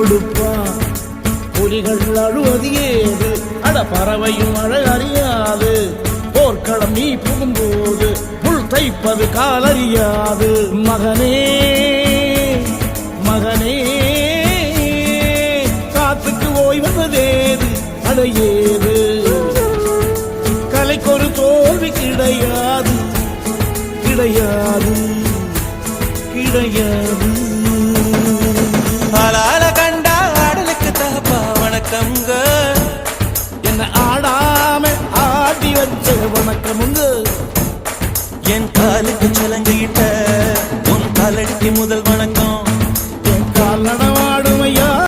கொடுப்பான். புலிகள் அழுவது ஏது, அட பறவையும் அழகறியாது. போர்க்களம் நீ புகும்போது முள் தைப்பது காலறியாது. மகனே மகனே காத்துக்கு ஓய்வதேது, அடையேது. கலைக்கொரு தோல்வி கிடையாது, கிடையாது, கிடையாது. ஆளால கண்டா ஆடலுக்கு தகப்பா வணக்கம்ங்க. என்ன ஆடாம ஆடி வச்ச வணக்கமுங்க. என் காலுக்கு சலங்கிட்ட உன் காலடிக்கு முதல் வணக்கம்.